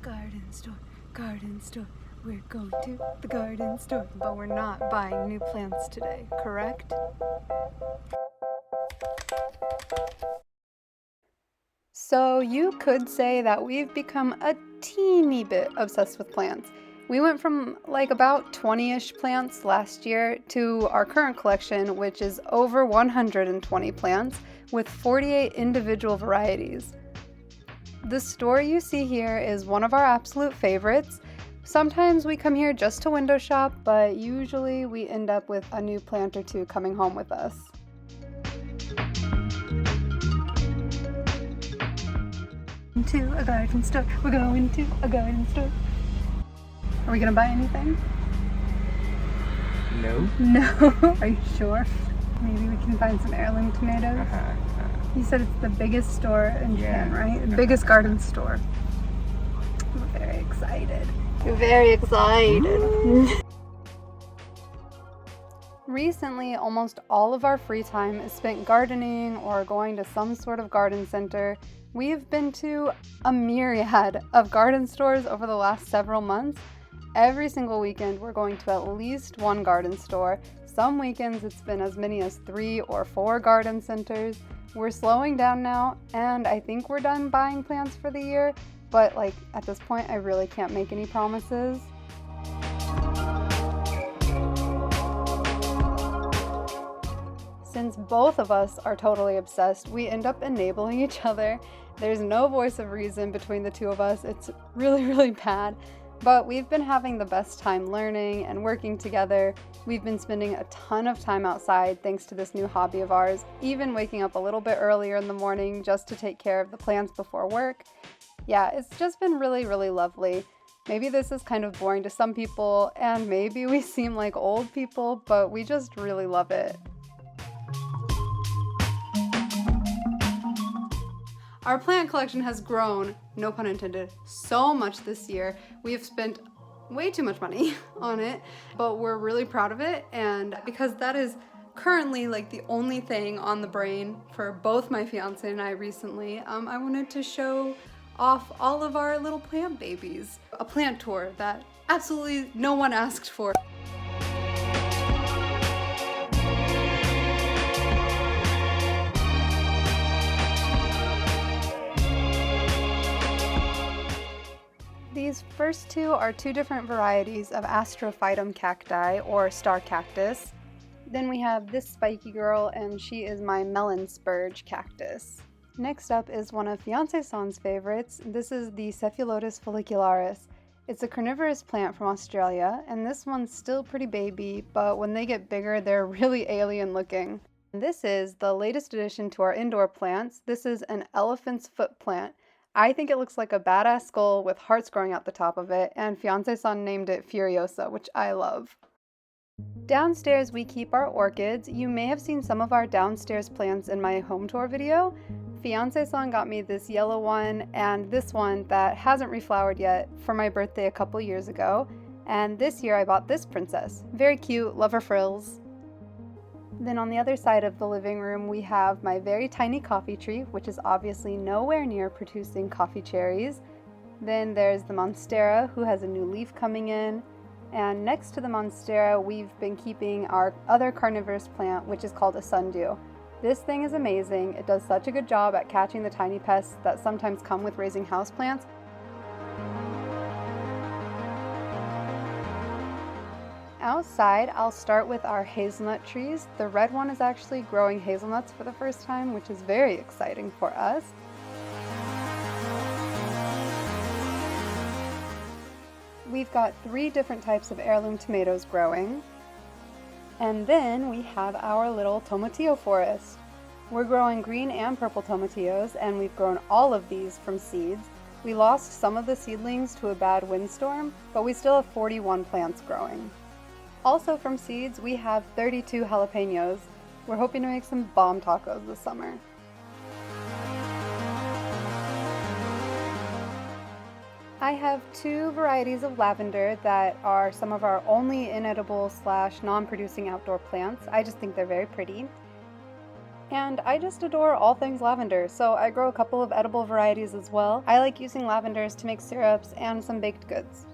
Garden store, garden store. We're going to the garden store, but we're not buying new plants today, correct? So you could say that we've become a teeny bit obsessed with plants. We went from like about 20-ish plants last year to our current collection, which is over 120 plants with 48 individual varieties. The store you see here is one of our absolute favorites. Sometimes we come here just to window shop, but usually we end up with a new plant or two coming home with us. To a garden store. We're going to a garden store. Are we gonna buy anything? No. No? Are you sure? Maybe we can find some heirloom tomatoes. You said it's the biggest store in Japan, right? The biggest garden store. I'm very excited. Very excited. Recently, almost all of our free time is spent gardening or going to some sort of garden center. We have been to a myriad of garden stores over the last several months. Every single weekend, we're going to at least one garden store. Some weekends, it's been as many as 3 or 4 garden centers. We're slowing down now, and I think we're done buying plants for the year, but like at this point, I really can't make any promises. Since both of us are totally obsessed, we end up enabling each other. There's no voice of reason between the two of us. It's really, really bad. But we've been having the best time learning and working together. We've been spending a ton of time outside thanks to this new hobby of ours, even waking up a little bit earlier in the morning just to take care of the plants before work. Yeah, it's just been really, really lovely. Maybe this is kind of boring to some people, and maybe we seem like old people, but we just really love it. Our plant collection has grown, no pun intended, so much this year. We have spent way too much money on it, but we're really proud of it. And because that is currently like the only thing on the brain for both my fiance and I recently, I wanted to show off all of our little plant babies. A plant tour that absolutely no one asked for. These first two are 2 different varieties of Astrophytum cacti, or star cactus. Then we have this spiky girl, and she is my melon spurge cactus. Next up is one of Fiancé-san's favorites. This is the Cephalotys follicularis. It's a carnivorous plant from Australia, and this one's still pretty baby, but when they get bigger, they're really alien looking. This is the latest addition to our indoor plants. This is an elephant's foot plant. I think it looks like a badass skull with hearts growing out the top of it, and Fiancé-san named it Furiosa, which I love. Downstairs we keep our orchids. You may have seen some of our downstairs plants in my home tour video. Fiancé-san got me this yellow one and this one that hasn't reflowered yet for my birthday a couple years ago. And this year I bought this princess. Very cute, love her frills. Then on the other side of the living room, we have my very tiny coffee tree, which is obviously nowhere near producing coffee cherries. Then there's the Monstera, who has a new leaf coming in. And next to the Monstera, we've been keeping our other carnivorous plant, which is called a sundew. This thing is amazing. It does such a good job at catching the tiny pests that sometimes come with raising houseplants. Outside, I'll start with our hazelnut trees. The red one is actually growing hazelnuts for the first time, which is very exciting for us. We've got 3 different types of heirloom tomatoes growing. And then we have our little tomatillo forest. We're growing green and purple tomatillos, and we've grown all of these from seeds. We lost some of the seedlings to a bad windstorm, but we still have 41 plants growing. Also from seeds, we have 32 jalapenos. We're hoping to make some bomb tacos this summer. I have 2 varieties of lavender that are some of our only inedible / non-producing outdoor plants. I just think they're very pretty. And I just adore all things lavender, so I grow a couple of edible varieties as well. I like using lavenders to make syrups and some baked goods.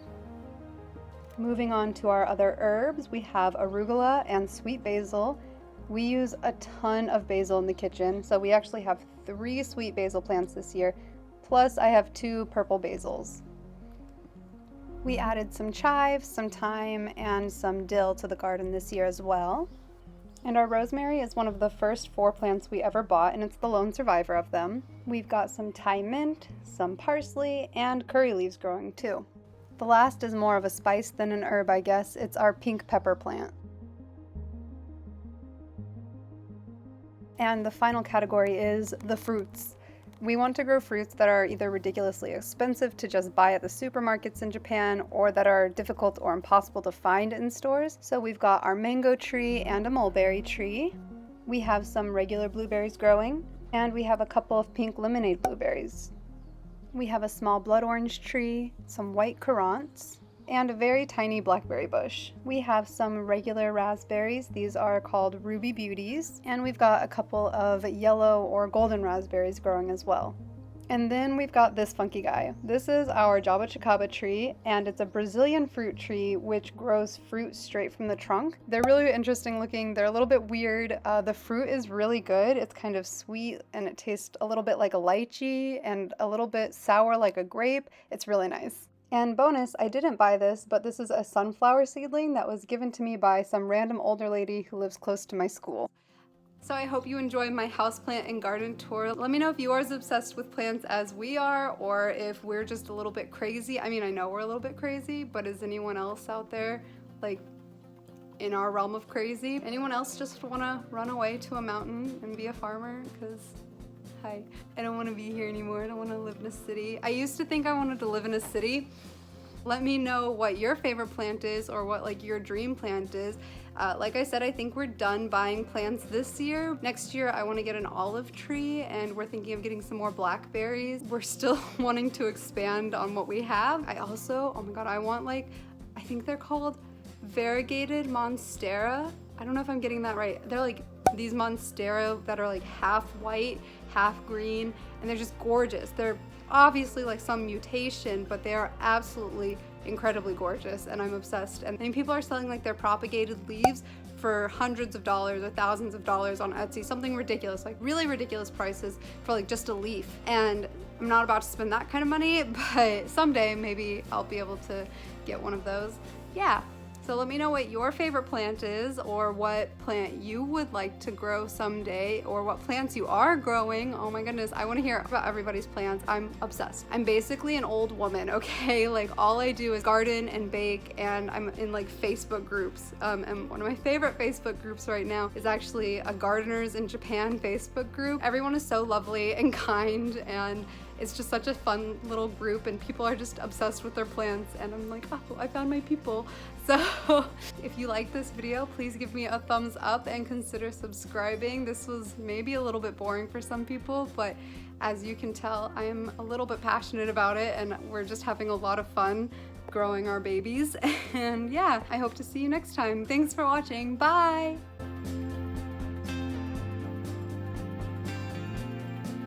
Moving on to our other herbs, we have arugula and sweet basil. We use a ton of basil in the kitchen, so we actually have 3 sweet basil plants this year, plus I have 2 purple basils. We added some chives, some thyme, and some dill to the garden this year as well. And our rosemary is one of the first 4 plants we ever bought, and it's the lone survivor of them. We've got some Thai mint, some parsley, and curry leaves growing too. The last is more of a spice than an herb, I guess. It's our pink pepper plant. And the final category is the fruits. We want to grow fruits that are either ridiculously expensive to just buy at the supermarkets in Japan or that are difficult or impossible to find in stores. So we've got our mango tree and a mulberry tree. We have some regular blueberries growing, and we have a couple of pink lemonade blueberries. We have a small blood orange tree, some white currants, and a very tiny blackberry bush. We have some regular raspberries. These are called Ruby Beauties, and we've got a couple of yellow or golden raspberries growing as well. And then we've got this funky guy. This is our Jabachacaba tree, and it's a Brazilian fruit tree which grows fruit straight from the trunk. They're really interesting looking. They're a little bit weird. The fruit is really good. It's kind of sweet, and it tastes a little bit like a lychee and a little bit sour like a grape. It's really nice. And bonus, I didn't buy this, but this is a sunflower seedling that was given to me by some random older lady who lives close to my school. So I hope you enjoyed my houseplant and garden tour. Let me know if you are as obsessed with plants as we are, or if we're just a little bit crazy. I mean, I know we're a little bit crazy, but is anyone else out there, like, in our realm of crazy? Anyone else just wanna run away to a mountain and be a farmer? Because I don't want to be here anymore. I don't want to live in a city. I used to think I wanted to live in a city. Let me know what your favorite plant is, or what like your dream plant is. Like I said, I think we're done buying plants this year. Next year I want to get an olive tree, and we're thinking of getting some more blackberries. We're still wanting to expand on what we have. I also, oh my god, I want I think they're called variegated monstera. I don't know if I'm getting that right. They're like these monstera that are like half white, half green, and they're just gorgeous. They're obviously like some mutation, but they are absolutely incredibly gorgeous, and I'm obsessed. And people are selling like their propagated leaves for hundreds of dollars or thousands of dollars on Etsy, something ridiculous, like really ridiculous prices for like just a leaf. And I'm not about to spend that kind of money, but someday maybe I'll be able to get one of those. Yeah. So let me know what your favorite plant is, or what plant you would like to grow someday, or what plants you are growing. Oh my goodness, I want to hear about everybody's plants. I'm obsessed. I'm basically an old woman, okay? Like all I do is garden and bake, and I'm in like Facebook groups. And one of my favorite Facebook groups right now is actually a Gardeners in Japan Facebook group. Everyone is so lovely and kind, and it's just such a fun little group, and people are just obsessed with their plants, and I'm like, oh, I found my people. So if you like this video, please give me a thumbs up and consider subscribing. This was maybe a little bit boring for some people, but as you can tell, I am a little bit passionate about it, and we're just having a lot of fun growing our babies. And yeah, I hope to see you next time. Thanks for watching. Bye!